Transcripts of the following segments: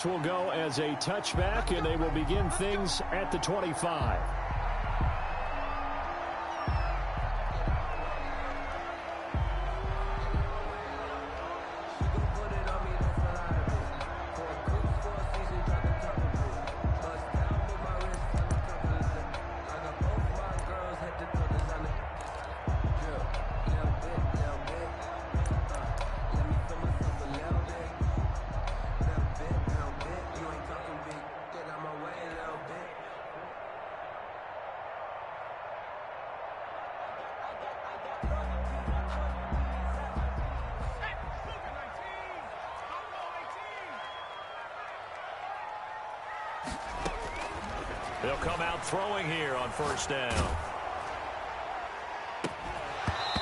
Will go as a touchback, and they will begin things at the 25. They'll come out throwing here on first down.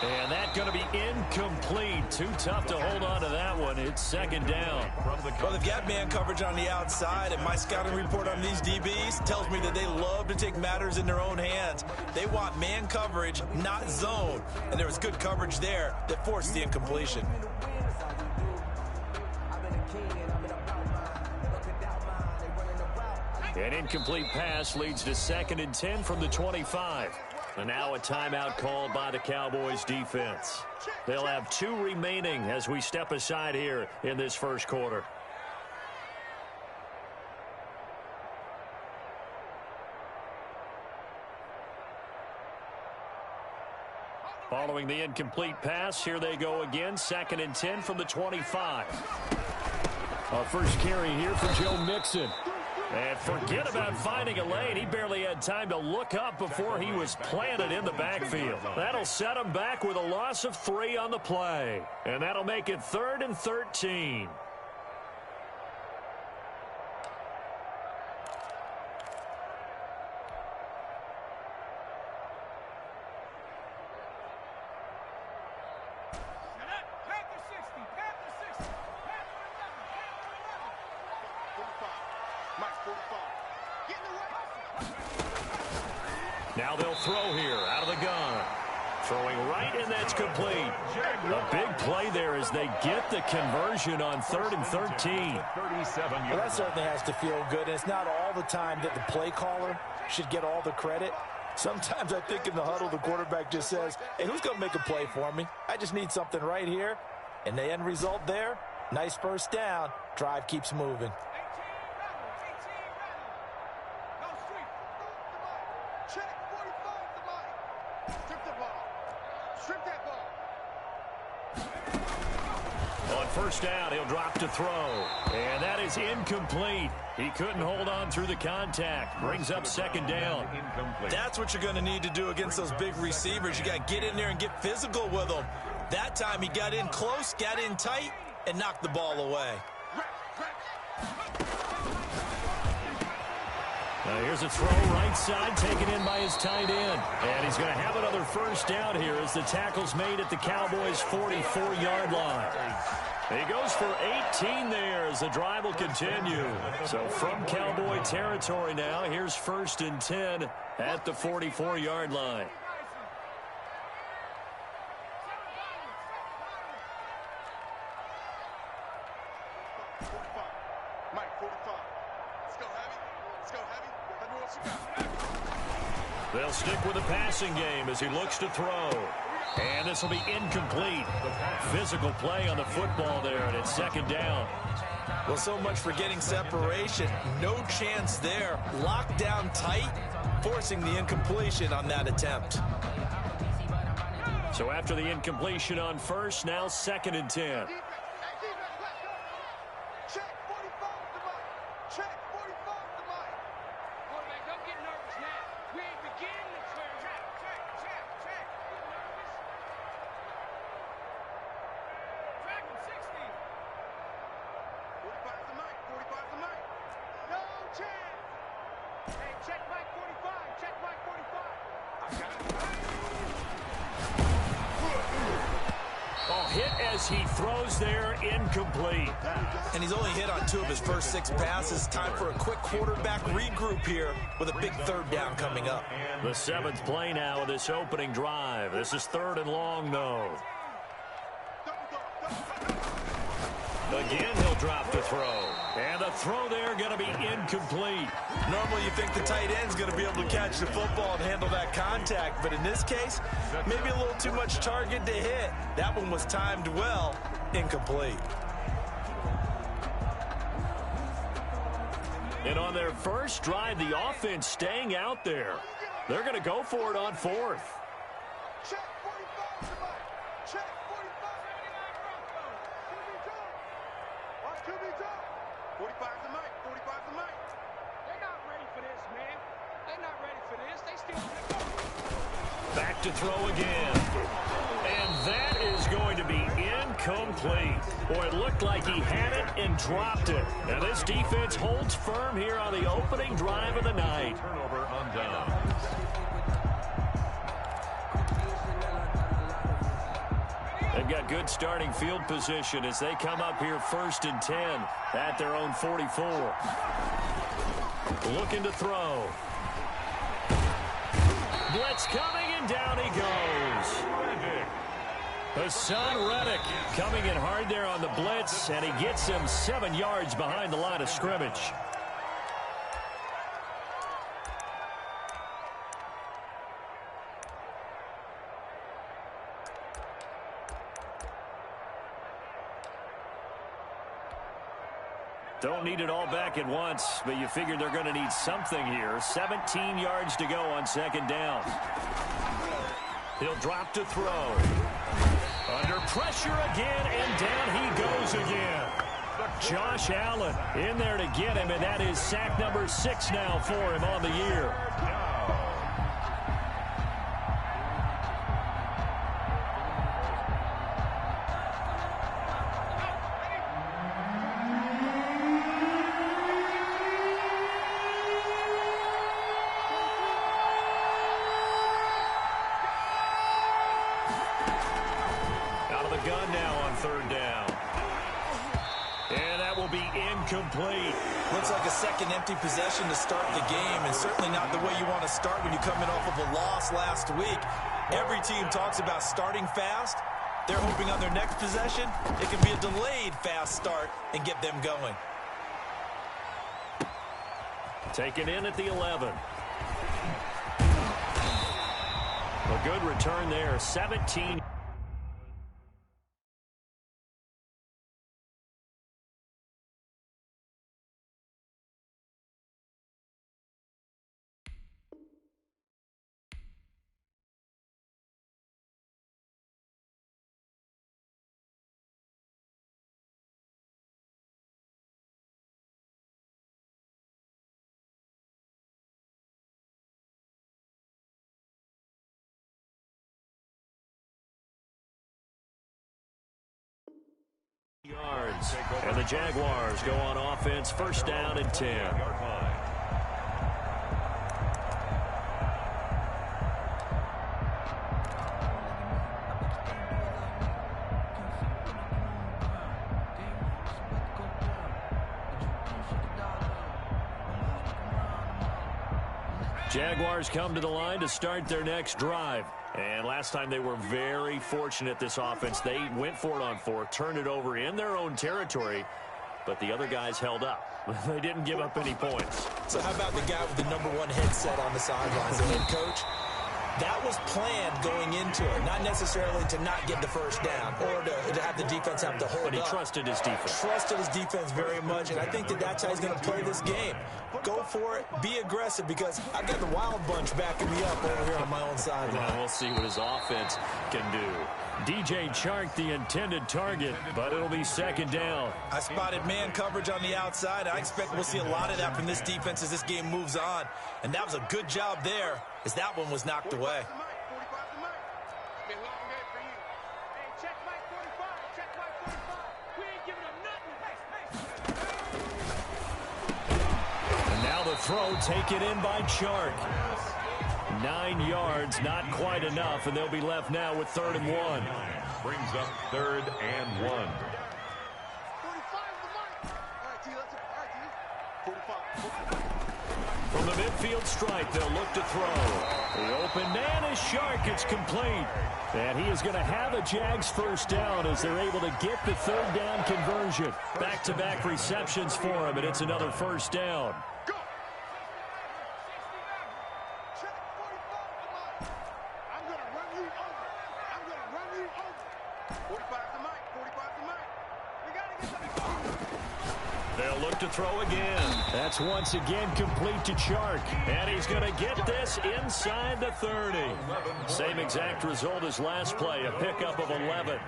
And that's going to be incomplete. Too tough to hold on to that one. It's second down. Well, they've got man coverage on the outside, and my scouting report on these DBs tells me that they love to take matters in their own hands. They want man coverage, not zone. And there was good coverage there that forced the incompletion. An incomplete pass leads to 2nd and 10 from the 25. And now a timeout called by the Cowboys defense. They'll have 2 remaining as we step aside here in this first quarter. Following the incomplete pass, here they go again. 2nd and 10 from the 25. Our first carry here for Joe Mixon. And forget about finding a lane. He barely had time to look up before he was planted in the backfield. That'll set him back with a loss of 3 on the play. And that'll make it 3rd and 13. Now they'll throw here out of the gun. Throwing right, and that's complete. A big play there as they get the conversion on 3rd and 13. Well, that certainly has to feel good. And it's not all the time that the play caller should get all the credit. Sometimes I think in the huddle, the quarterback just says, hey, who's going to make a play for me? I just need something right here. And the end result there, nice first down. Drive keeps moving. First down, he'll drop to throw. And that is incomplete. He couldn't hold on through the contact. Brings up 2nd down. That's what you're going to need to do against those big receivers. You got to get in there and get physical with them. That time he got in close, got in tight, and knocked the ball away. Now here's a throw right side taken in by his tight end. And he's going to have another first down here as the tackle's made at the Cowboys' 44-yard line. He goes for 18 there as the drive will continue. So from Cowboy territory now, here's 1st and 10 at the 44-yard line. They'll stick with the passing game as he looks to throw. And this will be incomplete. Physical play on the football there, and it's 2nd down. Well, so much for getting separation. No chance there. Locked down tight, forcing the incompletion on that attempt. So after the incompletion on first, now 2nd and 10. He throws there, incomplete. And he's only hit on 2 of his first 6 passes. Time for a quick quarterback regroup here with a big 3rd down coming up. The 7th play now of this opening drive. This is 3rd and long, though. Again, he'll drop the throw. And the throw there going to be incomplete. Normally you think the tight end's going to be able to catch the football and handle that contact, but in this case, maybe a little too much target to hit. That one was timed well, incomplete. And on their first drive, the offense staying out there. They're going to go for it on fourth. Check 45 to Mike. Check 45. To be done. 45 to Mike. 45 to Mike. They're not ready for this, man. They're not ready for this. They still... Back to throw again. And that is going to be incomplete. Boy, it looked like he had it and dropped it. Now this defense holds firm here on the opening drive of the night. Turnover on downs. They've got good starting field position as they come up here 1st and 10 at their own 44. Looking to throw. Blitz coming, and down he goes. Hassan Reddick coming in hard there on the blitz, and he gets him 7 yards behind the line of scrimmage. Don't need it all back at once, but you figure they're going to need something here. 17 yards to go on 2nd down. He'll drop to throw. Under pressure again, and down he goes again. Josh Allen in there to get him, and that is sack number 6 now for him on the year. Gun now on 3rd down. And that will be incomplete. Looks like a second empty possession to start the game, and certainly not the way you want to start when you come in off of a loss last week. Every team talks about starting fast. They're hoping on their next possession, it can be a delayed fast start and get them going. Taken in at the 11. A good return there, 17. Yards. And the Jaguars go on offense, 1st down and 10. Jaguars come to the line to start their next drive. And last time they were very fortunate, this offense. They went for it on 4, turned it over in their own territory, but the other guys held up. They didn't give up any points. So how about the guy with the #1 headset on the sidelines, the head coach? That was planned going into it, not necessarily to not get the 1st down or to have the defense have to hold up. But he trusted his defense. Trusted his defense very much, and I think that's how he's going to play this game. Go for it, be aggressive, because I've got the wild bunch backing me up over here on my own sideline. We'll see what his offense can do. DJ Chark, the intended target, but it'll be 2nd down. I spotted man coverage on the outside. I expect we'll see a lot of that from this defense as this game moves on. And that was a good job there as that one was knocked away. Check Mike 45. Check Mike 45. We ain't giving them nothing. And now the throw taken in by Chark. 9 yards, not quite enough, and they'll be left now with 3rd and 1. Brings up 3rd and 1. 45 to Mike. All right, T, let's go. All right, T. 45. From the midfield stripe, they'll look to throw. The open man is Shark. It's complete. And he is going to have a Jags first down as they're able to get the third down conversion. Back-to-back receptions for him, and it's another first down. They'll look to throw again. That's once again complete to Chark. And he's going to get this inside the 30. Same exact result as last play, a pickup of 11.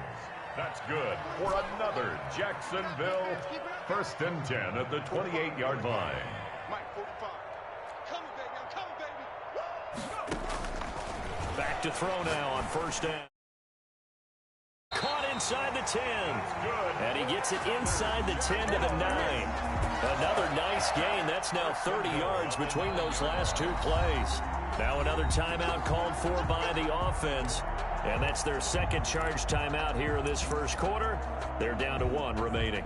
That's good for another Jacksonville 1st and 10 at the 28-yard line. Back to throw now on first down. Caught inside the 10. And he gets it inside the 10 to the 9. Another nice gain. That's now 30 yards between those last two plays. Now another timeout called for by the offense. And that's their second charge timeout here in this first quarter. They're down to 1 remaining.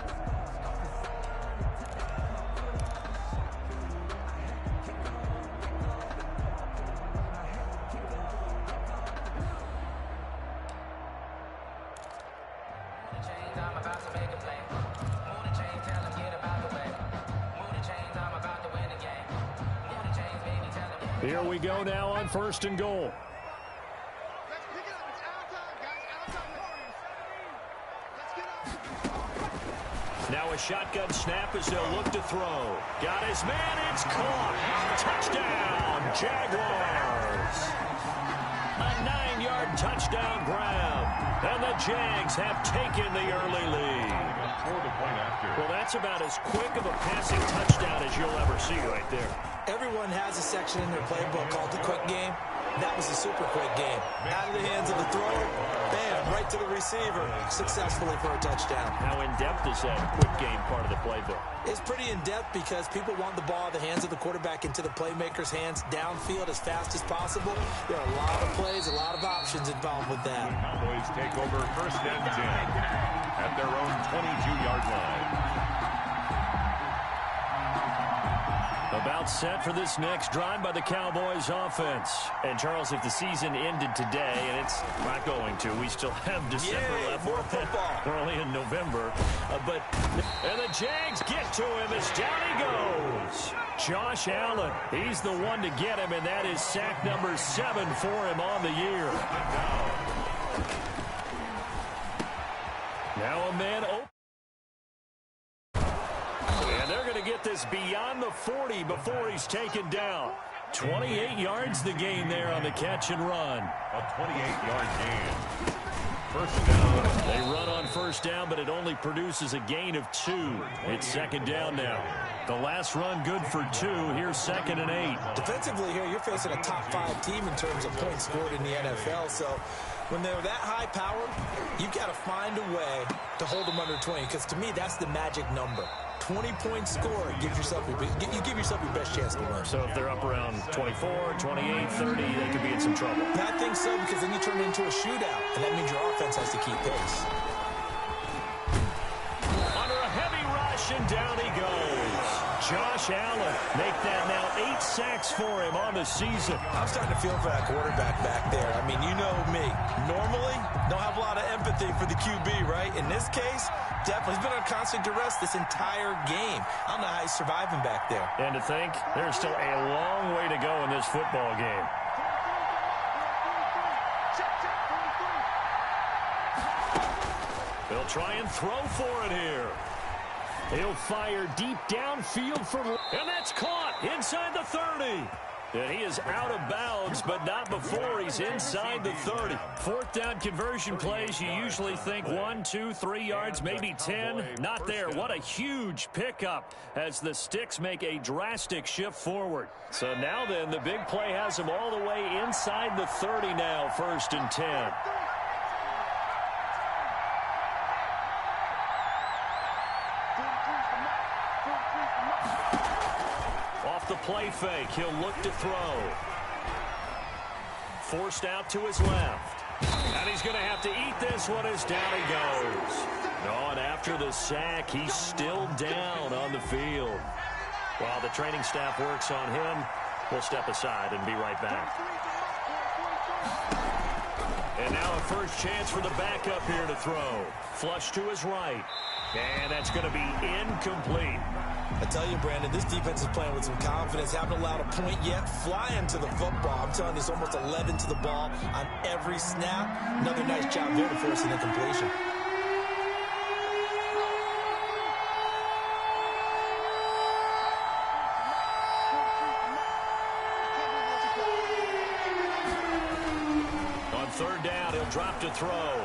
Here we go now on first and goal. Now a shotgun snap as they'll look to throw. Got his man, it's caught. Touchdown, Jaguars. A 9-yard touchdown grab. And the Jags have taken the early lead. Well, that's about as quick of a passing touchdown as you'll ever see right there. Everyone has a section in their playbook called the quick game. That was a super quick game. Out of the hands of the thrower, bam, right to the receiver, successfully for a touchdown. How in-depth is that quick game part of the playbook? It's pretty in-depth because people want the ball in the hands of the quarterback into the playmaker's hands downfield as fast as possible. There are a lot of plays, a lot of options involved with that. Cowboys take over 1st and 10 at their own 22-yard line. About set for this next drive by the Cowboys offense. And, Charles, if the season ended today, and it's not going to, we still have December left. More football. We're only in November. And the Jags get to him as down he goes. Josh Allen, he's the one to get him, and that is sack number 7 for him on the year. Now a man open. Get this beyond the 40 before he's taken down. 28 yards the gain there on the catch and run. A 28-yard gain. First down. They run on first down, but it only produces a gain of 2. It's second down now. The last run good for 2. Here's 2nd and 8. Defensively here, you're facing a top 5 team in terms of points scored in the NFL. So when they're that high powered, you've got to find a way to hold them under 20. Because to me, that's the magic number. 20-point score, you give yourself your best chance to win. So if they're up around 24, 28, 30, they could be in some trouble. I think so, because then you turn it into a shootout, and that means your offense has to keep pace. Under a heavy rush, and down he goes. Josh Allen, make that now 8 sacks for him on the season. I'm starting to feel for that quarterback back there. I mean, you know me. Normally, don't have a lot of empathy for the QB, right? In this case, definitely. He's been on constant duress this entire game. I don't know how he's surviving back there. And to think, there's still a long way to go in this football game. They'll try and throw for it here. He'll fire deep downfield and that's caught inside the 30. And he is out of bounds, but not before he's inside the 30. 4th down conversion plays, you usually think 1, 2, 3 yards, maybe 10. Not there. What a huge pickup as the Sticks make a drastic shift forward. So now then, the big play has him all the way inside the 30 now, 1st and 10. The play fake, he'll look to throw. Forced out to his left. And he's going to have to eat this one as down he goes. No, and after the sack, he's still down on the field. While the training staff works on him, we'll step aside and be right back. And now a first chance for the backup here to throw. Flush to his right. And that's going to be incomplete. I tell you, Brandon, this defense is playing with some confidence. Haven't allowed a point yet. Flying to the football. I'm telling you, it's almost 11 to the ball on every snap. Another nice job there to force an incompletion. On third down, he'll drop to throw.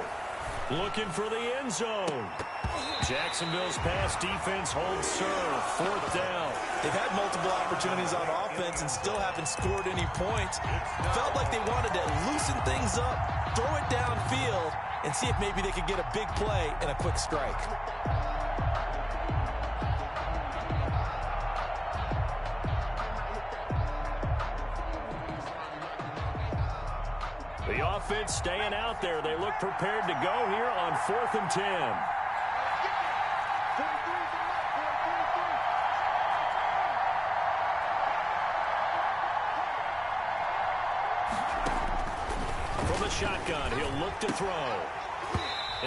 Looking for the end zone. Jacksonville's pass defense holds serve. Fourth down. They've had multiple opportunities on offense and still haven't scored any points. Felt like they wanted to loosen things up, throw it downfield, and see if maybe they could get a big play and a quick strike. The offense staying out there. They look prepared to go here on 4th and 10. From the shotgun, he'll look to throw.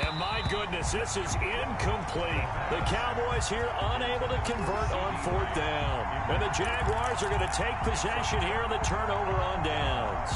And my goodness, this is incomplete. The Cowboys here unable to convert on 4th down. And the Jaguars are going to take possession here on the turnover on downs.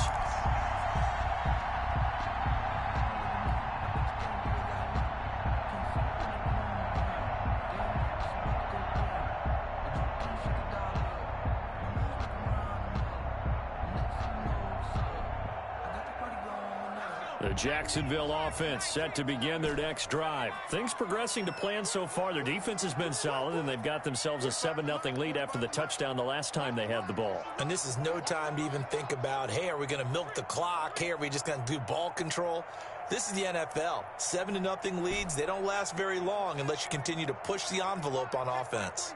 The Jacksonville offense set to begin their next drive. Things progressing to plan so far. Their defense has been solid, and they've got themselves a 7-0 lead after the touchdown the last time they had the ball. And this is no time to even think about, hey, are we going to milk the clock? Hey, are we just going to do ball control? This is the NFL. 7-0 leads, they don't last very long unless you continue to push the envelope on offense.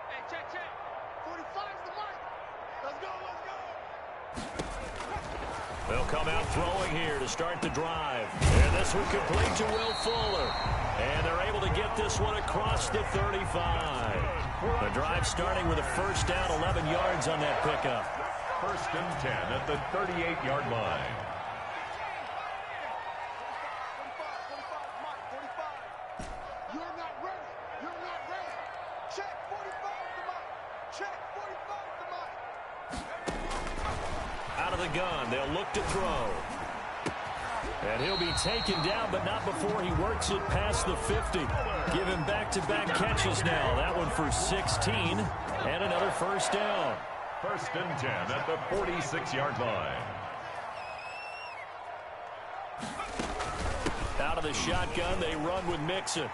Hey, check. 45's the mark. Let's go. They'll come out throwing here to start the drive. And this will complete to Will Fuller. And they're able to get this one across the 35. The drive starting with a first down, 11 yards on that pickup. 1st and 10 at the 38-yard line. 45. You're not ready. Check 45's the mark. Check 45's the mark. Out of the gun, they'll look to throw. And he'll be taken down, but not before he works it past the 50. Give him back-to-back catches now. That one for 16, and another first down. 1st and 10 at the 46-yard line. Out of the shotgun, they run with Mixon.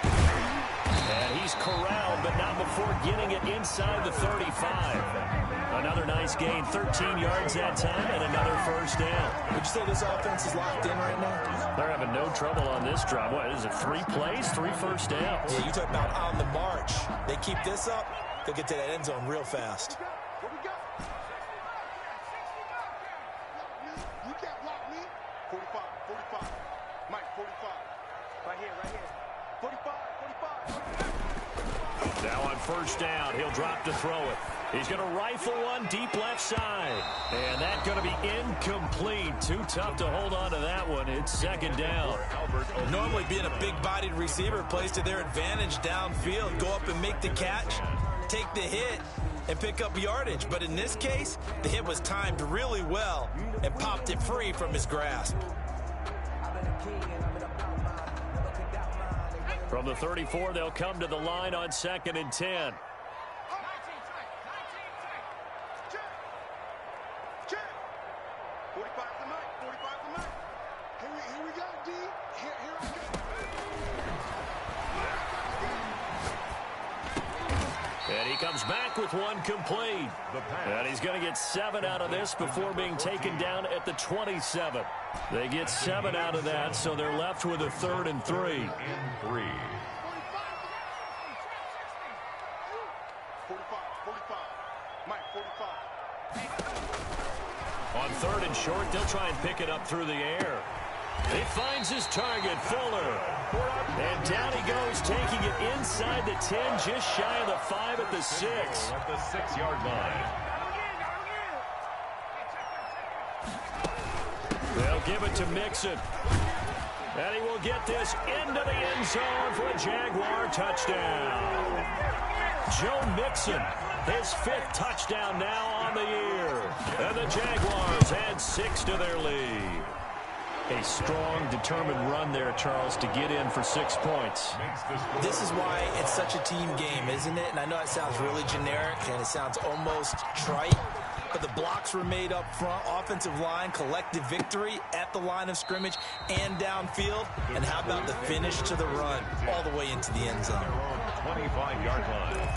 And he's corralled, but not before getting it inside the 35. Another nice gain, 13 yards that time, and another first down. Would you say this offense is locked in right now? They're having no trouble on this drive. What is it, 3 plays, 3 first downs? Yeah, you talk about on the march. They keep this up, they'll get to that end zone real fast. What we got? You can't block me. 45. Mike, 45. Right here. 45. Now on first down, he'll drop to throw it. He's going to rifle one deep left side. And that's going to be incomplete. Too tough to hold on to that one. It's 2nd down. Normally being a big-bodied receiver plays to their advantage downfield. Go up and make the catch, take the hit, and pick up yardage. But in this case, the hit was timed really well and popped it free from his grasp. From the 34, they'll come to the line on 2nd and 10. Check. 45's the mic. Here we go, D. Here I go. And he comes back with one complete. And he's going to get 7 out of this before being taken down at the 27. They get 7 out of that, so they're left with a 3rd and 3. 3. 45. Mike, 45. On 3rd and short, they'll try and pick it up through the air. He finds his target, Fuller. And down he goes, taking it inside the 10, just shy of the 5 at the 6. At the 6-yard line. They'll give it to Mixon. And he will get this into the end zone for a Jaguar touchdown. Joe Mixon, his 5th touchdown now on the year. And the Jaguars add 6 to their lead. A strong, determined run there, Charles, to get in for 6 points. This is why it's such a team game, isn't it? And I know it sounds really generic and it sounds almost trite, but the blocks were made up front, offensive line, collective victory at the line of scrimmage and downfield. And how about the finish to the run all the way into the end zone? 25-yard line.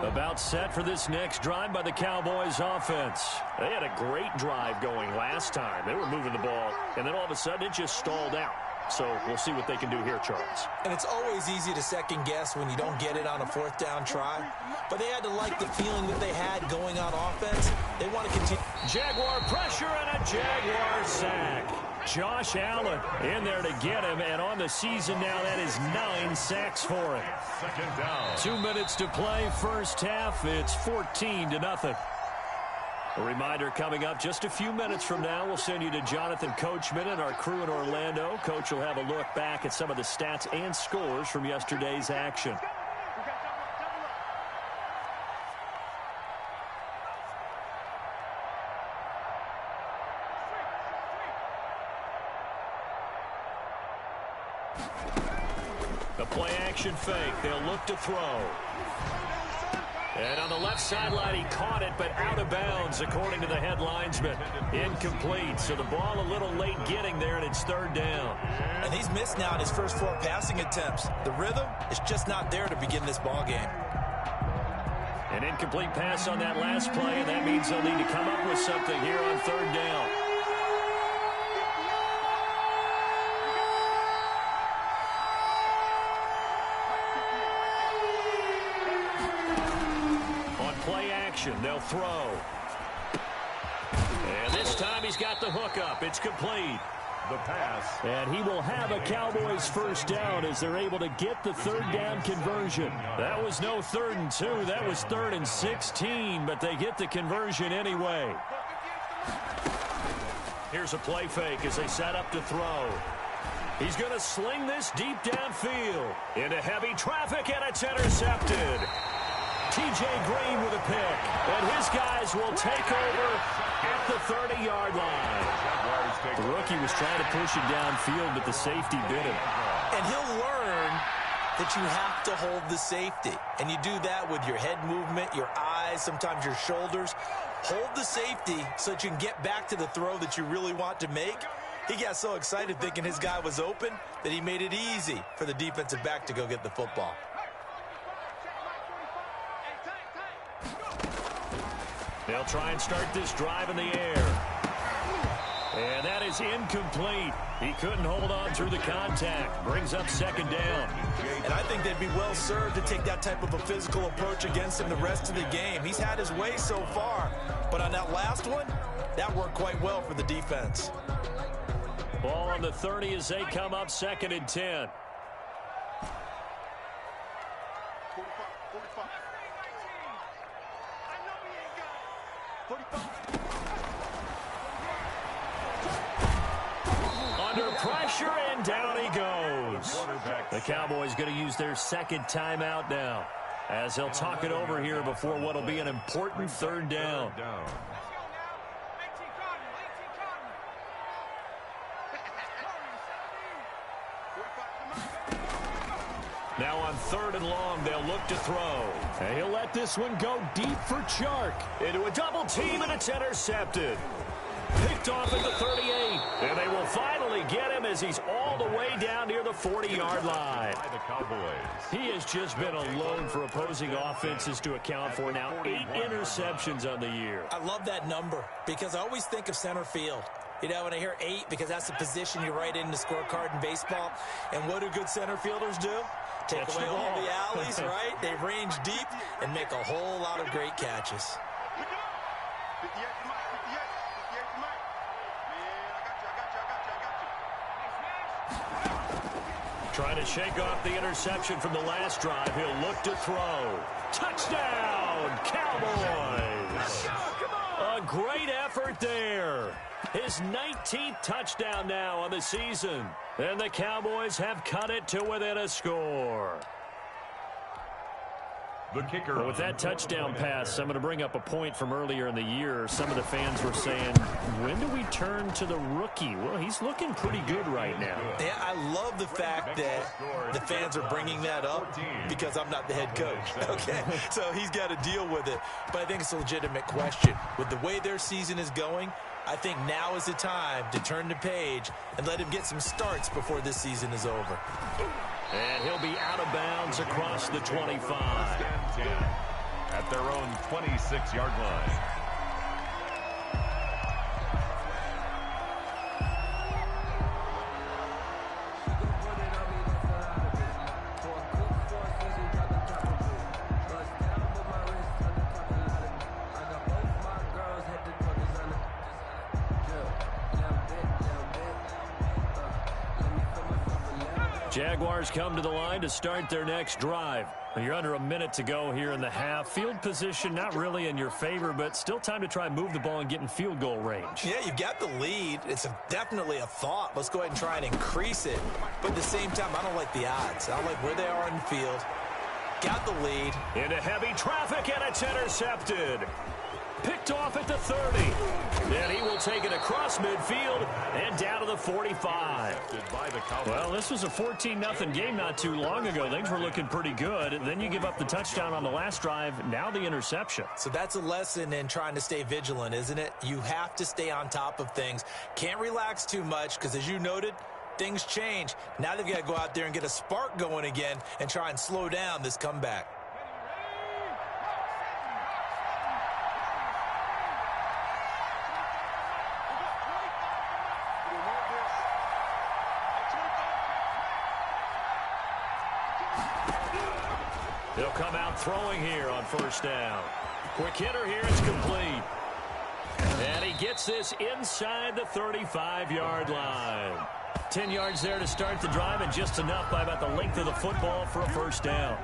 About set for this next drive by the Cowboys offense. They had a great drive going last time. They were moving the ball, and then all of a sudden it just stalled out. So we'll see what they can do here, Charles. And it's always easy to second guess when you don't get it on a 4th down try. But they had to like the feeling that they had going on offense. They want to continue. Jaguar pressure and a Jaguar sack. Josh Allen in there to get him, and on the season now, that is 9 sacks for him. 2nd down. 2 minutes to play, first half. It's 14-0. A reminder coming up just a few minutes from now. We'll send you to Jonathan Coachman and our crew in Orlando. Coach will have a look back at some of the stats and scores from yesterday's action. The play-action fake. They'll look to throw. And on the left sideline, he caught it, but out of bounds, according to the head linesman. Incomplete, so the ball a little late getting there, and it's 3rd down. And he's missed now in his first 4 passing attempts. The rhythm is just not there to begin this ball game. An incomplete pass on that last play, and that means they'll need to come up with something here on 3rd down. They'll throw. And this time he's got the hook up. It's complete. The pass. And he will have a Cowboys first down as they're able to get the 3rd down conversion. That was no 3rd and 2. That was 3rd and 16, but they get the conversion anyway. Here's a play fake as they set up to throw. He's going to sling this deep downfield into heavy traffic, and it's intercepted. T.J. Green with a pick, and his guys will take over at the 30-yard line. The rookie was trying to push it downfield, but the safety bit him. And he'll learn that you have to hold the safety, and you do that with your head movement, your eyes, sometimes your shoulders. Hold the safety so that you can get back to the throw that you really want to make. He got so excited thinking his guy was open that he made it easy for the defensive back to go get the football. They'll try and start this drive in the air. And that is incomplete. He couldn't hold on through the contact. Brings up 2nd down. And I think they'd be well served to take that type of a physical approach against him the rest of the game. He's had his way so far. But on that last one, that worked quite well for the defense. Ball on the 30 as they come up 2nd and 10. Under pressure, and down he goes. The Cowboys going to use their 2nd timeout now, as they'll talk it over here before what will be an important 3rd down. Now on 3rd and long, they'll look to throw. And he'll let this one go deep for Chark. Into a double team, and it's intercepted. Picked off at the 38. And they will finally get him as he's all the way down near the 40-yard line. By the Cowboys. He has just been alone for opposing offenses to account for now. 8 interceptions on the year. I love that number because I always think of center field. You know, when I hear 8, because that's the position you write in the scorecard in baseball. And what do good center fielders do? Take away all the alleys, right? They range deep and make a whole lot of great catches. to Mike, 58 to Mike. Man, I got you. Trying to shake off the interception from the last drive. He'll look to throw. Touchdown, Cowboys! A great effort there. His 19th touchdown now on the season. And the Cowboys have cut it to within a score. The kicker. Well, with that touchdown pass, I'm going to bring up a point from earlier in the year. Some of the fans were saying, when do we turn to the rookie? Well, he's looking pretty good right now. Yeah, I love the fact that the fans are bringing that up because I'm not the head coach. Okay, so he's got to deal with it. But I think it's a legitimate question. With the way their season is going, I think now is the time to turn the page and let him get some starts before this season is over. And he'll be out of bounds across the 25. At their own 26-yard line. Jaguars come to the line to start their next drive. You're under a minute to go here in the half. Field position not really in your favor, but still time to try and move the ball and get in field goal range. Yeah, you've got the lead. It's definitely a thought. Let's go ahead and try and increase it. But at the same time, I don't like the odds. I don't like where they are in the field. Got the lead. Into heavy traffic, and it's intercepted. Picked off at the 30. Then he will take it across midfield and down to the 45. Well, this was a 14-0 game not too long ago. Things were looking pretty good. Then you give up the touchdown on the last drive. Now the interception. So that's a lesson in trying to stay vigilant, isn't it? You have to stay on top of things. Can't relax too much because, as you noted, things change. Now they've got to go out there and get a spark going again and try and slow down this comeback. He'll come out throwing here on first down. Quick hitter here, it's complete. And he gets this inside the 35-yard line. 10 yards there to start the drive, and just enough by about the length of the football for a first down.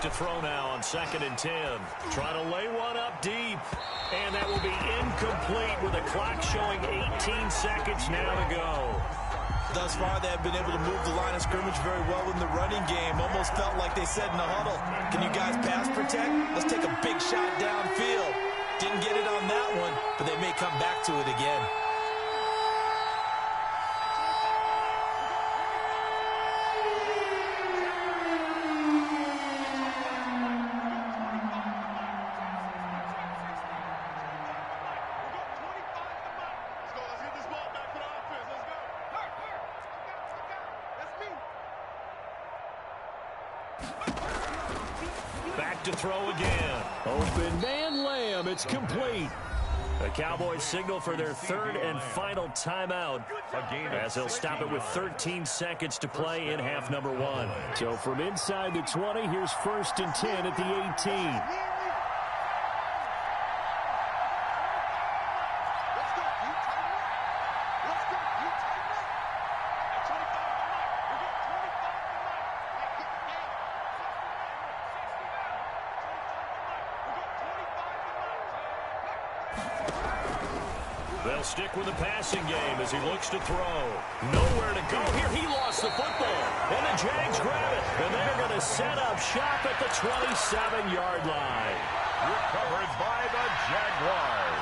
To throw now on 2nd and 10. Trying to lay one up deep. And that will be incomplete with the clock showing 18 seconds now to go. Thus far, they have been able to move the line of scrimmage very well in the running game. Almost felt like they said in the huddle, can you guys pass protect? Let's take a big shot downfield. Didn't get it on that one, but they may come back to it again. Back to throw again. Open man Lamb. It's complete. The Cowboys signal for their third and final timeout as they'll stop it with 13 seconds to play in half number 1. So from inside the 20, here's 1st and 10 at the 18. They'll stick with the passing game as he looks to throw. Nowhere to go here. He lost the football. And the Jags grab it. And they're going to set up shop at the 27-yard line. Recovered by the Jaguars.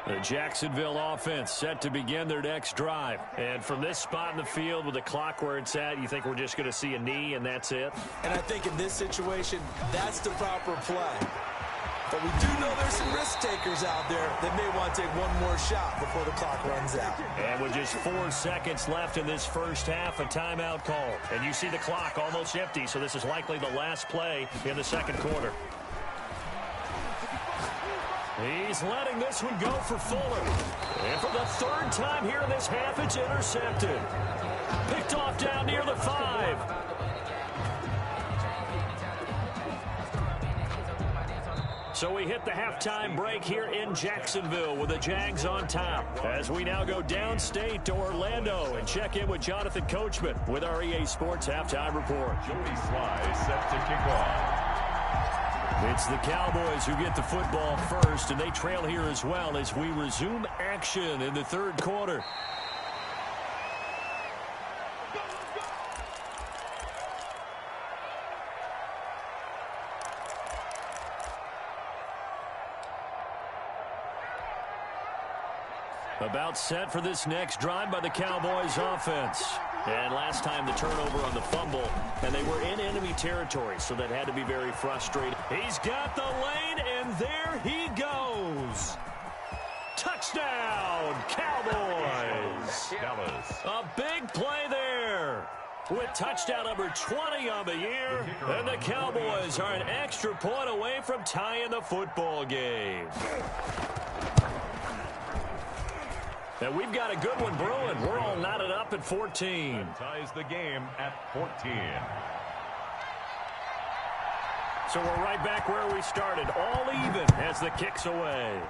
The Jacksonville offense set to begin their next drive. And from this spot in the field with the clock where it's at, you think we're just going to see a knee and that's it? And I think in this situation, that's the proper play. But we do know there's some risk takers out there that may want to take one more shot before the clock runs out. And with just 4 seconds left in this first half, a timeout call. And you see the clock almost empty, so this is likely the last play in the second quarter. He's letting this one go for Fuller. And for the third time here in this half, it's intercepted. Picked off down near the 5. So we hit the halftime break here in Jacksonville with the Jags on top. As we now go downstate to Orlando and check in with Jonathan Coachman with our EA Sports Halftime Report. Joey Sly set to kick off. It's the Cowboys who get the football first, and they trail here as well as we resume action in the third quarter. About set for this next drive by the Cowboys offense. And last time the turnover on the fumble, and they were in enemy territory, so that had to be very frustrating. He's got the lane, and there he goes. Touchdown, Cowboys. Dallas. A big play there. With touchdown number 20 on the year, and the Cowboys are an extra point away from tying the football game. And we've got a good one brewing. We're all knotted up at 14. That ties the game at 14. So we're right back where we started, all even as the kick's away.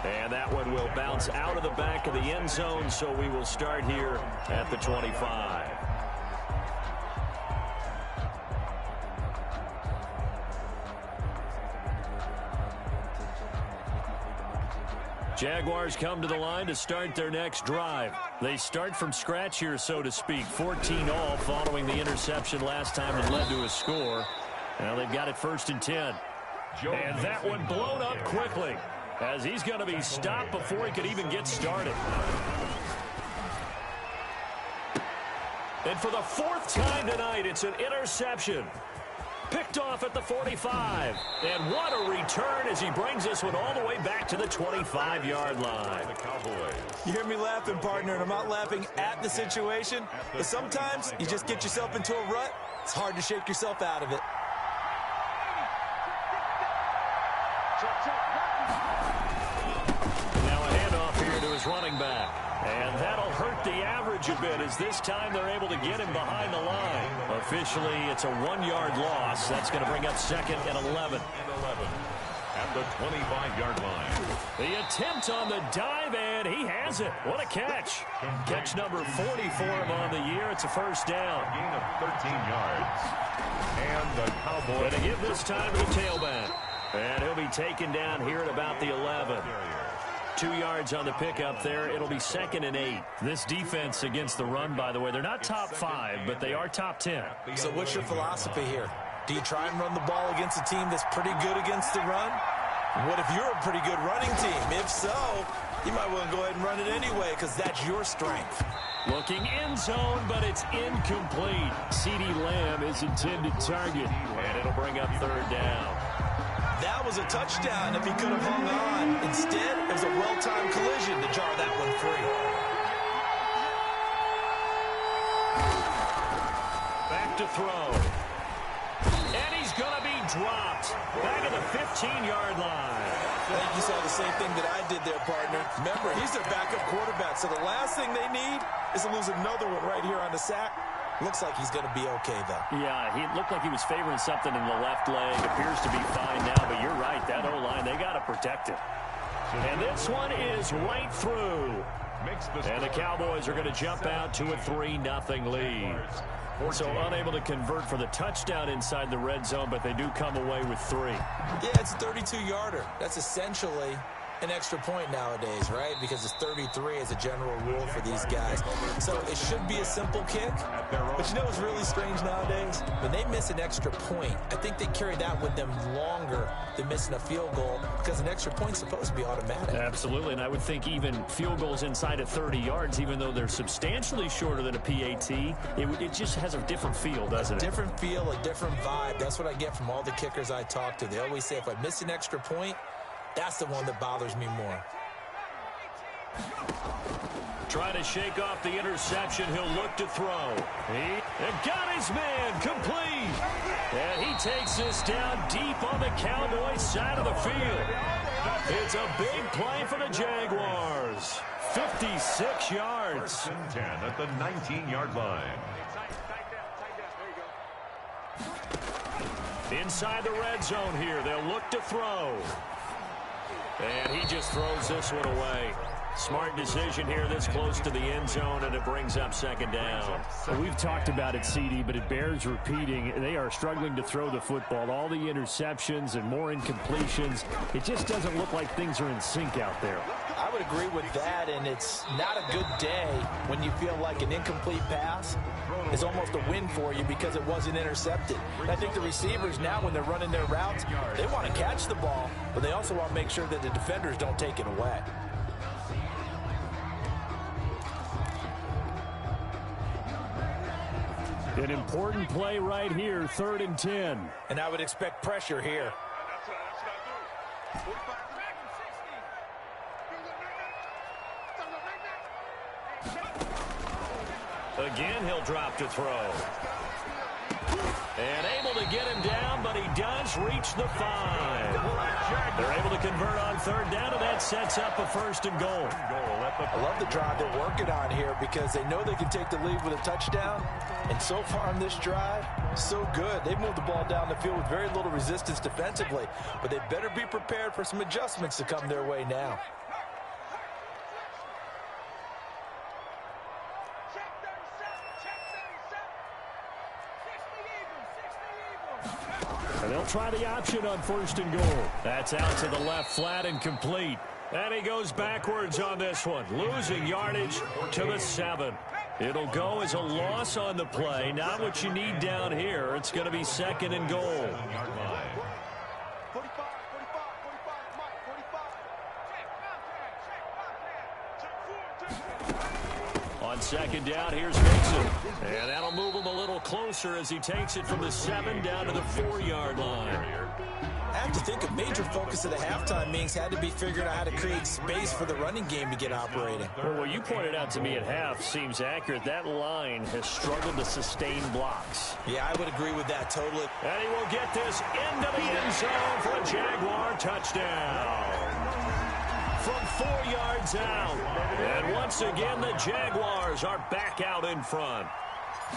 And that one will bounce out of the back of the end zone, so we will start here at the 25. Jaguars come to the line to start their next drive. They start from scratch here, so to speak. 14 all following the interception last time that led to a score. Now they've got it 1st and 10. And that one blown up quickly as he's going to be stopped before he could even get started. And for the 4th time tonight, it's an interception. Picked off at the 45. And what a return as he brings this one all the way back to the 25-yard line. You hear me laughing, partner, and I'm not laughing at the situation, but sometimes you just get yourself into a rut. It's hard to shake yourself out of it. Now a handoff here to his running back. And that'll hurt the average a bit as this time they're able to get him behind the line. Officially, it's a 1-yard loss. That's going to bring up 2nd and 11. At the 25-yard line. The attempt on the dive, and he has it. What a catch. Catch number 40 for him on the year. It's a 1st down. Gain of 13 yards. And the Cowboys. Going to give this time to the tailback. And he'll be taken down here at about the 11. 2 yards on the pickup there. It'll be 2nd and 8. This defense against the run, by the way, they're not top 5, but they are top 10. So what's your philosophy here? Do you try and run the ball against a team that's pretty good against the run? What if you're a pretty good running team? If so, you might want to go ahead and run it anyway because that's your strength. Looking end zone, but it's incomplete. CeeDee Lamb is intended target, and it'll bring up 3rd down. That was a touchdown if he could have hung on. Instead, it was a well-timed collision to jar that one free. Back to throw. And he's going to be dropped. Back at the 15-yard line. I think you saw the same thing that I did there, partner. Remember, he's their backup quarterback, so the last thing they need is to lose another one right here on the sack. Looks like he's going to be okay, though. Yeah, he looked like he was favoring something in the left leg. Appears to be fine now, but you're right. That O-line, they got to protect it. And this one is right through. And the Cowboys are going to jump out to a 3-0 lead. So unable to convert for the touchdown inside the red zone, but they do come away with 3. Yeah, it's a 32-yarder. That's essentially an extra point nowadays, right? Because it's 33 as a general rule for these guys. So it should be a simple kick. But you know what's really strange nowadays? When they miss an extra point, I think they carry that with them longer than missing a field goal because an extra point's supposed to be automatic. Absolutely, and I would think even field goals inside of 30 yards, even though they're substantially shorter than a PAT, it just has a different feel, doesn't it? A different feel, a different vibe. That's what I get from all the kickers I talk to. They always say if I miss an extra point, that's the one that bothers me more. Trying to shake off the interception. He'll look to throw. He got his man complete. And he takes this down deep on the Cowboys side of the field. It's a big play for the Jaguars. 56 yards. 1st and 10 at the 19-yard line. Inside the red zone here. They'll look to throw. And he just throws this one away. Smart decision here this close to the end zone, and it brings up 2nd down. Well, we've talked about it, CD, but it bears repeating. They are struggling to throw the football. All the interceptions and more incompletions. It just doesn't look like things are in sync out there. I would agree with that, and it's not a good day when you feel like an incomplete pass is almost a win for you because it wasn't intercepted. And I think the receivers now, when they're running their routes, they want to catch the ball, but they also want to make sure that the defenders don't take it away. An important play right here, 3rd and 10. And I would expect pressure here. Again, he'll drop to throw. And able to get him down, but he does reach the 5. They're able to convert on 3rd down, and that sets up a 1st and goal. I love the drive they're working on here because they know they can take the lead with a touchdown. And so far in this drive, so good. They've moved the ball down the field with very little resistance defensively, but they better be prepared for some adjustments to come their way now. And they'll try the option on 1st and goal. That's out to the left, flat and complete. And he goes backwards on this one, losing yardage to the 7. It'll go as a loss on the play. Not what you need down here. It's going to be 2nd and goal. 45, 45, 45, Mike, 45. On 2nd down, here's Mixon. And that'll move him a little closer as he takes it from the 7 down to the 4-yard line. I have to think a major focus of the halftime meetings had to be figuring out how to create space for the running game to get operating. Well, what you pointed out to me at half seems accurate. That line has struggled to sustain blocks. Yeah, I would agree with that totally. And he will get this into the end zone for a Jaguar touchdown. From 4 yards out. And once again, the Jaguars are back out in front.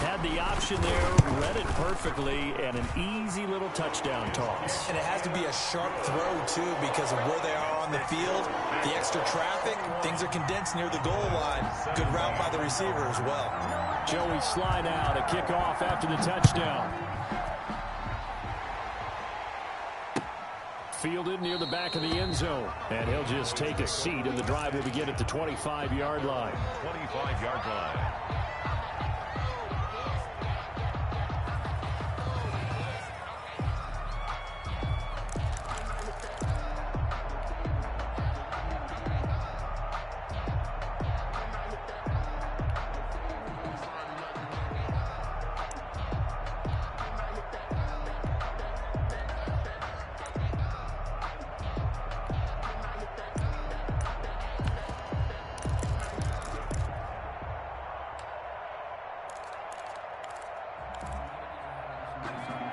Had the option there, read it perfectly, and an easy little touchdown toss. And it has to be a sharp throw, too, because of where they are on the field, the extra traffic, things are condensed near the goal line. Good route by the receiver as well. Joey slide out, a kickoff after the touchdown. Fielded near the back of the end zone. And he'll just take a seat, and the drive will begin at the 25-yard line. 25-yard line.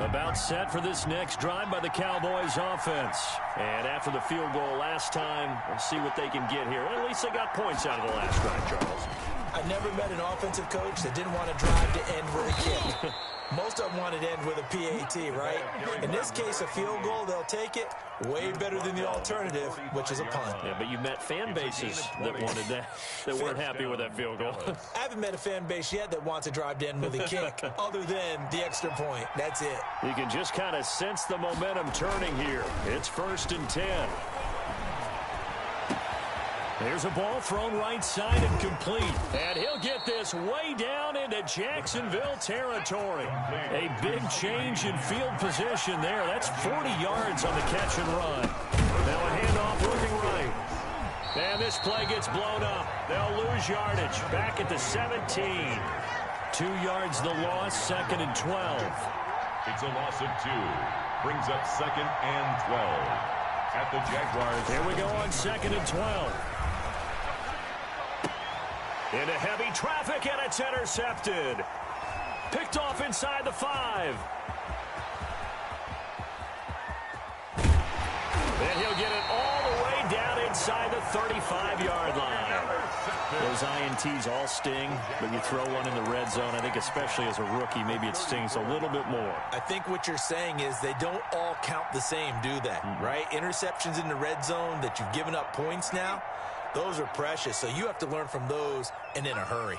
About set for this next drive by the Cowboys offense. And after the field goal last time, we'll see what they can get here. At least they got points out of the last drive, Charles. I've never met an offensive coach that didn't want to drive to end with a kick. Most of them wanted to end with a PAT, right? In this case, a field goal, they'll take it. Way better than the alternative, which is a punt. Yeah, but you met fan bases that wanted that, that weren't happy with that field goal. I haven't met a fan base yet that wants to drive to end with a kick, other than the extra point. That's it. You can just kind of sense the momentum turning here. It's 1st and 10. There's a ball thrown right side and complete. And he'll get this way down into Jacksonville territory. A big change in field position there. That's 40 yards on the catch and run. Now a handoff looking right. And this play gets blown up. They'll lose yardage. Back at the 17. 2 yards the loss, 2nd and 12. It's a loss of 2. Brings up 2nd and 12. At the Jaguars. Here we go on 2nd and 12. Into heavy traffic, and it's intercepted. Picked off inside the 5. And he'll get it all the way down inside the 35-yard line. Those INTs all sting, but you throw one in the red zone, I think especially as a rookie, maybe it stings a little bit more. I think what you're saying is they don't all count the same, do they? Right? Interceptions in the red zone that you've given up points now, those are precious. So you have to learn from those and in a hurry.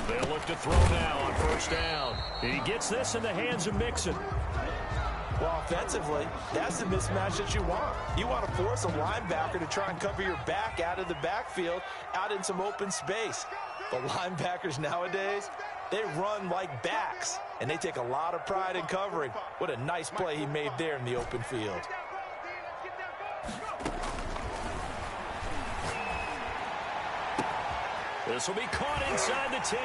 They'll look to throw now on 1st down. He gets this in the hands of Mixon. Well, offensively, that's the mismatch that you want. You want to force a linebacker to try and cover your back out of the backfield, out in some open space. The linebackers nowadays, they run like backs, and they take a lot of pride in covering. What a nice play he made there in the open field. This will be caught inside the 10.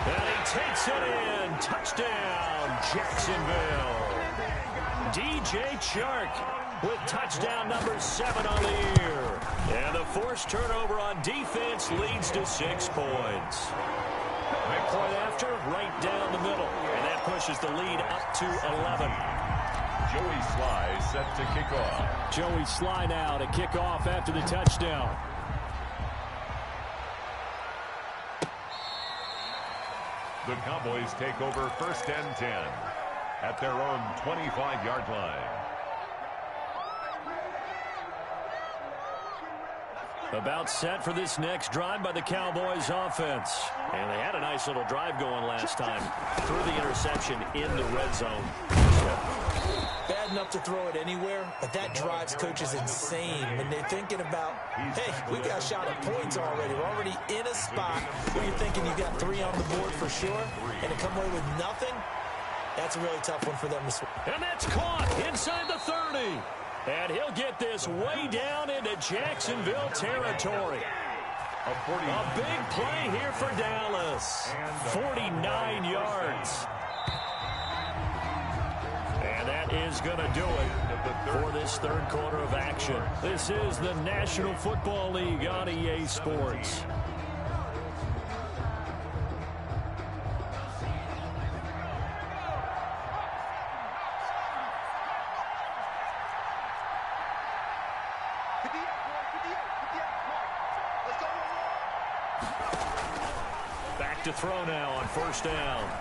And he takes it in. Touchdown, Jacksonville. DJ Chark with touchdown number 7 on the year. And the forced turnover on defense leads to 6 points. Point after, right down the middle. And that pushes the lead up to 11. Joey Sly set to kick off. Joey Sly now to kick off after the touchdown. The Cowboys take over 1st and 10 at their own 25-yard line. About set for this next drive by the Cowboys offense. And they had a nice little drive going last time. Threw the interception in the red zone. Bad enough to throw it anywhere, but that drives coaches insane when they're thinking about, hey, we got a shot at points already. We're already in a spot where you're thinking you got 3 on the board for sure, and to come away with nothing, that's a really tough one for them to swing. And that's caught inside the 30. And he'll get this way down into Jacksonville territory. A big play here for Dallas. 49 yards. And that is going to do it for this 3rd quarter of action. This is the National Football League on EA Sports. Back to throw now on 1st down.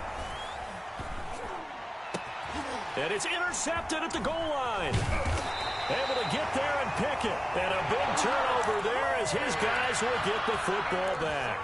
And it's intercepted at the goal line. Able to get there and pick it. And a big turnover there as his guys will get the football back.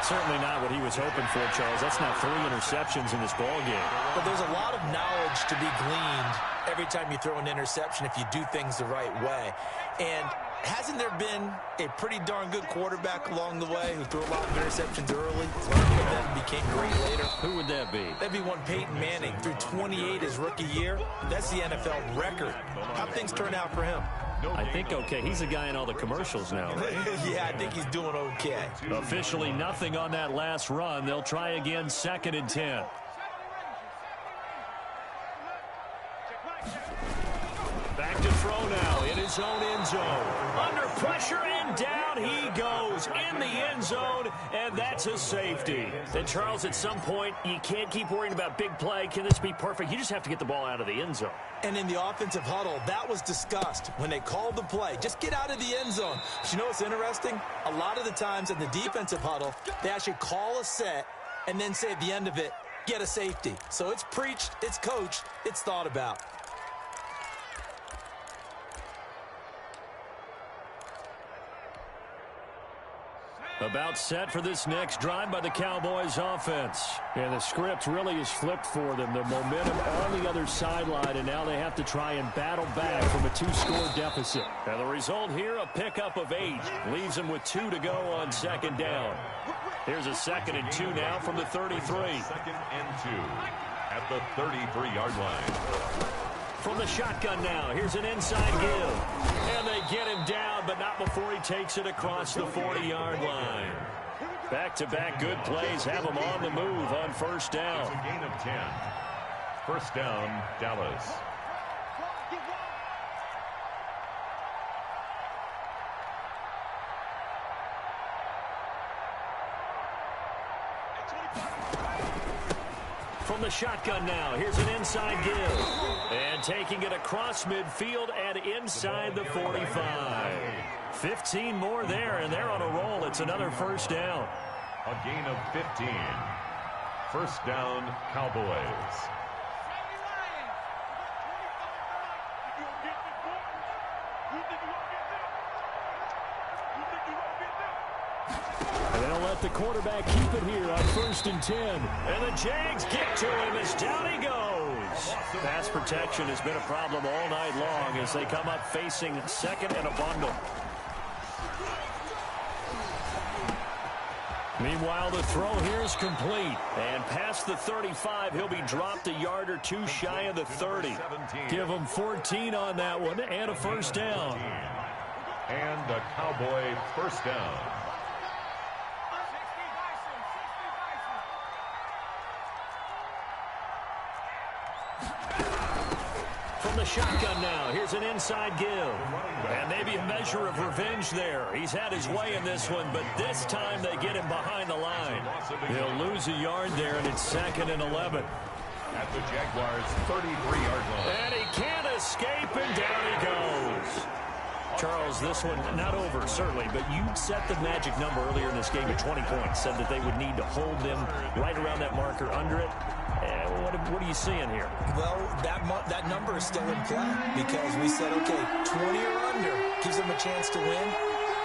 Certainly not what he was hoping for, Charles. That's now 3 interceptions in this ball game. But there's a lot of knowledge to be gleaned every time you throw an interception if you do things the right way. And hasn't there been a pretty darn good quarterback along the way who threw a lot of interceptions early, learned from them, and became great later? Who would that be? That'd be one Peyton Manning. Threw 28 his rookie year. That's the NFL record. How'd things turn out for him? I think okay. He's a guy in all the commercials now, right? Yeah, I think he's doing okay. Officially nothing on that last run. They'll try again 2nd and 10. Back to throw now in his own end zone. Under pressure and down he goes in the end zone, and that's a safety. And Charles, at some point, you can't keep worrying about big play. Can this be perfect? You just have to get the ball out of the end zone. And in the offensive huddle, that was discussed when they called the play. Just get out of the end zone. But you know what's interesting? A lot of the times in the defensive huddle, they actually call a set and then say at the end of it, get a safety. So it's preached, it's coached, it's thought about. About set for this next drive by the Cowboys offense. Yeah, the script really is flipped for them. The momentum on the other sideline, and now they have to try and battle back from a 2-score deficit. And the result here, a pickup of 8. Leaves them with 2 to go on second down. Here's a 2nd and 2 now from the 33. 2nd and 2 at the 33-yard line. From the shotgun now, here's an inside give. And they get him down, but not before he takes it across the 40-yard line. Back-to-back good plays have him on the move on first down. It's a gain of 10. First down, Dallas. From the shotgun now, here's an inside give. And taking it across midfield and inside the 45. 15 more there, and they're on a roll. It's another first down. A gain of 15. First down, Cowboys. And they don't let the quarterback keep it here on 1st and 10. And the Jags get to him as down he goes. Pass protection has been a problem all night long as they come up facing 2nd and a bundle. Meanwhile, the throw here is complete. And past the 35, he'll be dropped a yard or 2 shy of the 30. Give him 14 on that one and a first down. And a Cowboy first down. From the shotgun now, here's an inside give. And maybe a measure of revenge there. He's had his way in this one, but this time they get him behind the line. They'll lose a yard there, and it's 2nd and 11. At the Jaguars' 33-yard line. And he can't escape, and down he goes. Charles, this one not over, certainly, but you set the magic number earlier in this game at 20 points. Said that they would need to hold them right around that marker under it. What are you seeing here? Well, that number is still in play because we said, okay, 20 or under gives them a chance to win.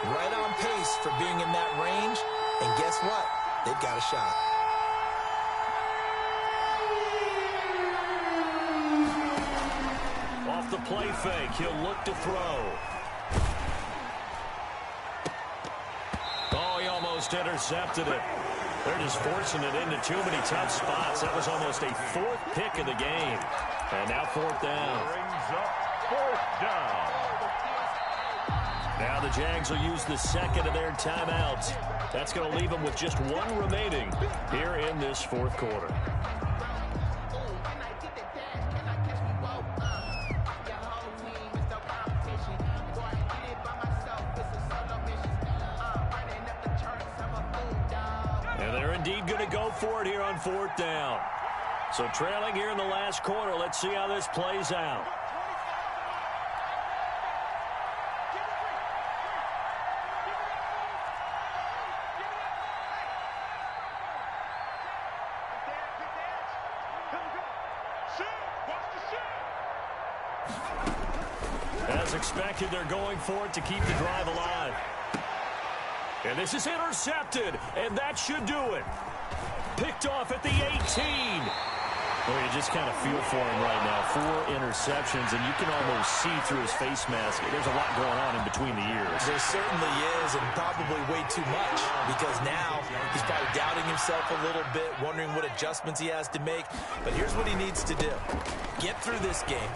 Right on pace for being in that range. And guess what? They've got a shot. Off the play fake, he'll look to throw. Oh, he almost intercepted it. They're just forcing it into too many tough spots. That was almost a 4th pick of the game. And now 4th down. Brings up 4th down. Now the Jags will use the 2nd of their timeouts. That's going to leave them with just 1 remaining here in this 4th quarter. Indeed going to go for it here on 4th down. So trailing here in the last quarter. Let's see how this plays out. As expected, they're going for it to keep the drive alive. And this is intercepted, and that should do it. Picked off at the 18. Well, you just kind of feel for him right now. 4 interceptions, and you can almost see through his face mask. There's a lot going on in between the ears. There certainly is, and probably way too much, because now he's probably doubting himself a little bit, wondering what adjustments he has to make. But here's what he needs to do. Get through this game.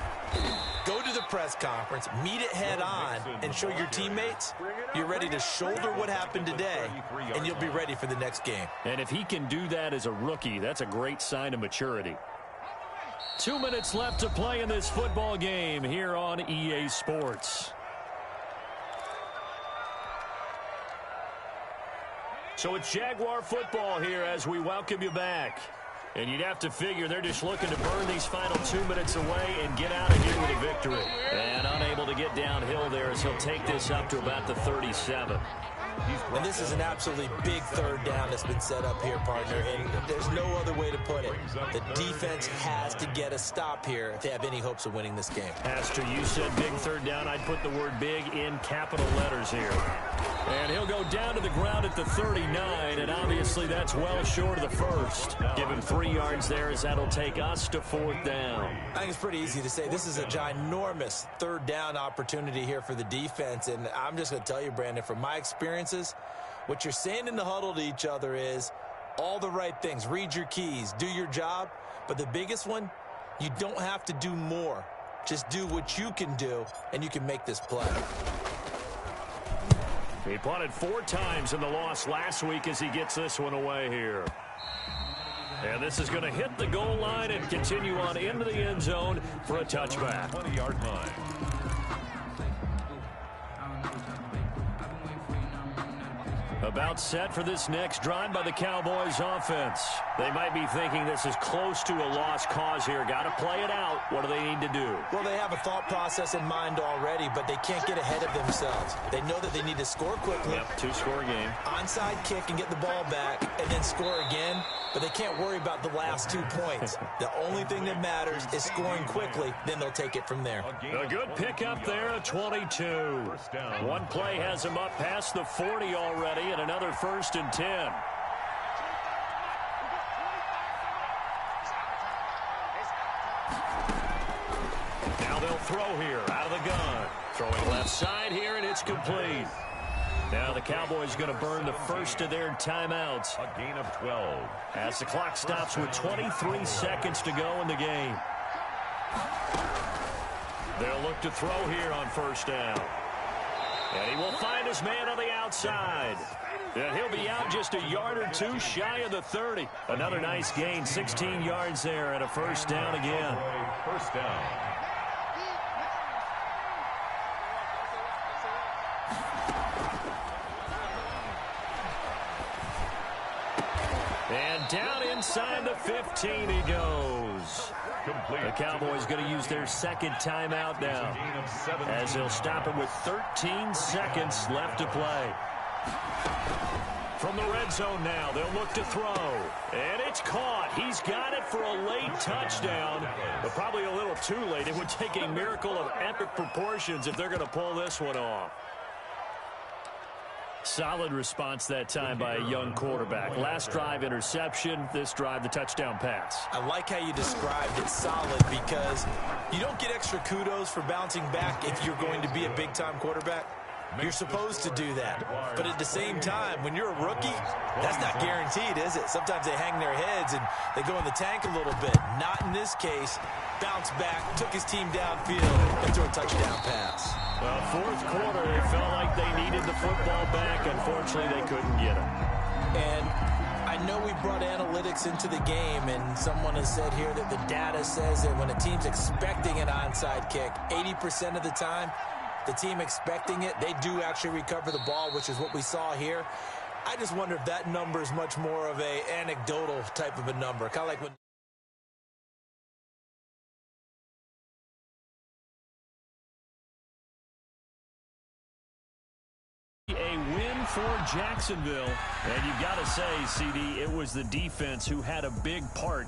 Go to the press conference, meet it head on, and show your teammates you're ready to shoulder what happened today, and you'll be ready for the next game. And if he can do that as a rookie, that's a great sign of maturity. 2 minutes left to play in this football game here on EA Sports. So it's Jaguar football here as we welcome you back. And you'd have to figure they're just looking to burn these final 2 minutes away and get out of here with a victory. And unable to get downhill there as he'll take this up to about the 37. And this is an absolutely big third down that's been set up here, partner, and there's no other way to put it. The defense has to get a stop here if they have any hopes of winning this game. Pastor, you said big third down. I'd put the word big in capital letters here. And he'll go down to the ground at the 39, and obviously that's well short of the first. Give him 3 yards there as that'll take us to 4th down. I think it's pretty easy to say this is a ginormous third down opportunity here for the defense, and I'm just going to tell you, Brandon, from my experiences, what you're saying in the huddle to each other is all the right things. Read your keys, do your job, but the biggest one, you don't have to do more. Just do what you can do, and you can make this play. He punted 4 times in the loss last week as he gets this one away here. And this is going to hit the goal line and continue on into the end zone for a touchback. 20-yard line. About set for this next drive by the Cowboys offense. They might be thinking this is close to a lost cause here. Got to play it out. What do they need to do? Well, they have a thought process in mind already, but they can't get ahead of themselves. They know that they need to score quickly. Yep, 2-score game. Onside kick and get the ball back and then score again, but they can't worry about the last 2 points. The only thing that matters is scoring quickly, then they'll take it from there. A good pickup there at 22. One play has him up past the 40 already, and another 1st and 10. Now they'll throw here out of the gun. Throwing left side here, and it's complete. Now the Cowboys going to burn the first of their timeouts. A gain of 12. As the clock stops with 23 seconds to go in the game. They'll look to throw here on 1st down. And he will find his man on the outside. And he'll be out just a yard or 2 shy of the 30. Another nice gain, 16 yards there and a 1st down again. 1st down. And down inside the 15 he goes. Complete. The Cowboys going to use their 2nd timeout now, as they'll stop it with 13 seconds left to play. From the red zone now, they'll look to throw. And it's caught. He's got it for a late touchdown, but probably a little too late. It would take a miracle of epic proportions if they're going to pull this one off. Solid response that time by a young quarterback. Last drive, interception. This drive, the touchdown pass. I like how you described it, solid, because you don't get extra kudos for bouncing back if you're going to be a big-time quarterback. You're supposed to do that. But at the same time, when you're a rookie, that's not guaranteed, is it? Sometimes they hang their heads and they go in the tank a little bit. Not in this case. Bounce back, took his team downfield, and threw a touchdown pass. Well, 4th quarter, it felt like they needed the football back. Unfortunately, they couldn't get it. And I know we brought analytics into the game, and someone has said here that the data says that when a team's expecting an onside kick, 80% of the time, the team expecting it, they do actually recover the ball, which is what we saw here. I just wonder if that number is much more of an anecdotal type of a number, kind of like when for Jacksonville. And you've got to say, CD, it was the defense who had a big part